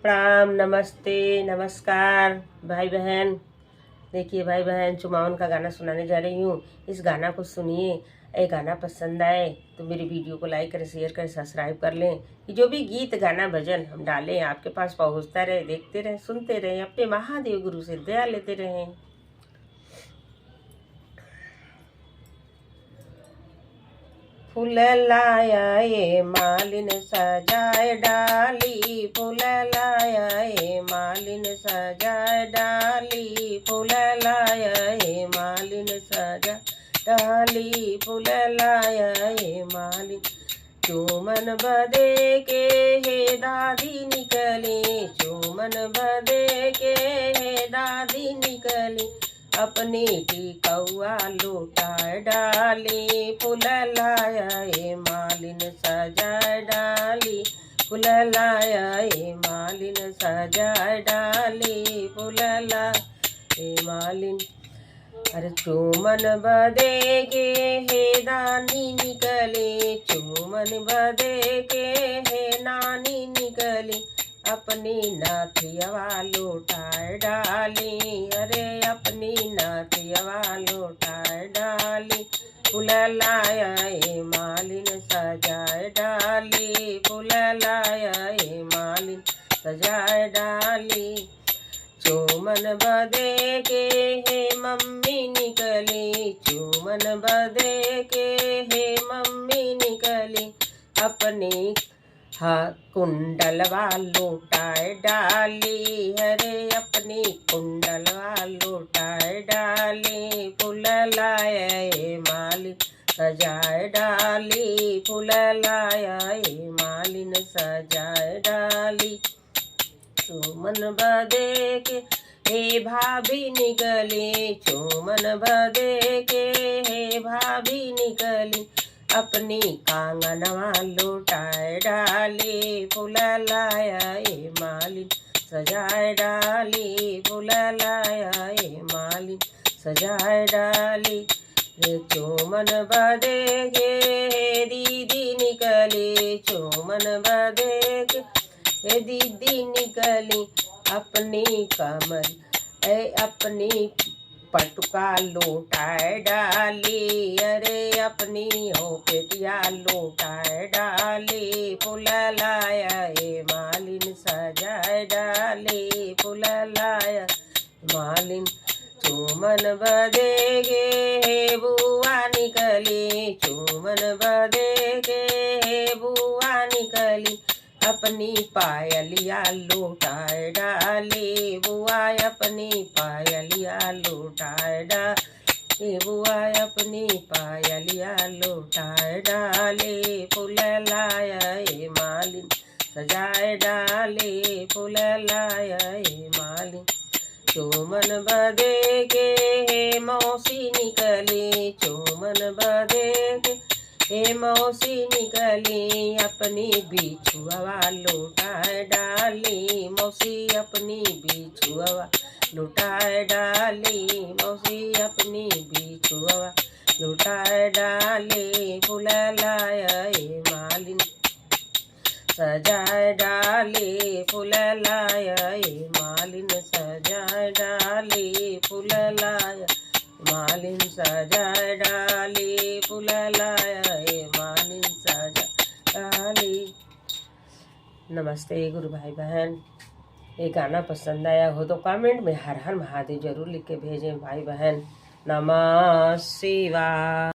प्रणाम, नमस्ते, नमस्कार भाई बहन। देखिए भाई बहन, चुमावन का गाना सुनाने जा रही हूँ। इस गाना को सुनिए। ये गाना पसंद आए तो मेरी वीडियो को लाइक करें, शेयर करें, सब्सक्राइब कर लें कि जो भी गीत गाना भजन हम डालें आपके पास पहुँचता रहे। देखते रहें, सुनते रहें, अपने महादेव गुरु से दया लेते रहें। फूल लाया ये मालिन सजाए डाली, फूल लाया ये मालिन सजाए डाली, फूल लाया ये मालिन सजा डाली, फूल लाया ये मालिन। चूमन बदे के हे दादी निकली, चूमन बदे के हे दादी निकली, अपनी टिकौआ लुटाए डाली, फूल लाया ये मालिन सजाए डाली, फूल लाया ये मालिन सजाए डाली, फूल लाया ये मालिन। अरे चूमन बदे के हे नानी निकली, चूमन बदे के हे नानी निकली, अपनी नाथियवा लुटाए डाली, अरे अपनी नाथियवा लुटाए डाली, फूल लाया ये मालिन सजाए डाली, फूल लाया ये मालिन सजाए डाली। चूमन बदे के हे मम्मी निकली, चूमन बदे के हे मम्मी निकली, अपनी कुंडलवा लुटाए डाली, हरे अपनी कुंडलवा लुटाए डाली, फूल लाया ये मालिन सजाए डाली, फूल लाया ये मालिन सजाए डाली। चूमन बदे के हे भाभी निकली, चूमन बदे के हे भाभी निकली, अपनी कांगनवा लुटाए डाली, फूल लाया ये मालिन सजाए डाली, फूल लाया ये मालिन सजाए डाली। रे चूमन बदे के हे दीदी निकली, चूमन बदे के हे दीदी निकली, अपनी कमर अपनी पटुका लुटाए डाली, अरे अपनी हो पेटिया लुटाए डाली, फूल लाया ये मालिन सजाए डाली, फूल लाया मालिन। चूमन बदे के हे बुआ निकली, चूमन बदे के हे बुआ निकली, अपनी पायलिया लुटाए डाली, बुआ अपनी पायलिया लुटाए डाली, बुआ अपनी पायलिया लुटाए डाली, फूल लाया ये मालिन सजाए डाली, फूल लाया ये मालिन। चूमन बदे के हे मौसी निकली, चूमन बदे के हे मौसी निकली, अपनी बिछुआ लुटाए डाली, मौसी अपनी बिछुआ लुटाए डाली, मौसी अपनी बिछुआ लुटाए डाली, फूल लाया ये मालिन सजाए डाली, फूल लाया ये मालिन सजाए डाली, फूल लाया मालिन सजाए डाली, फूल लाया ये मालिन सजाए डाली। नमस्ते गुरु भाई बहन। ये गाना पसंद आया हो तो कमेंट में हर हर महादेव जरूर लिख के भेजें भाई बहन। नमः शिवाय।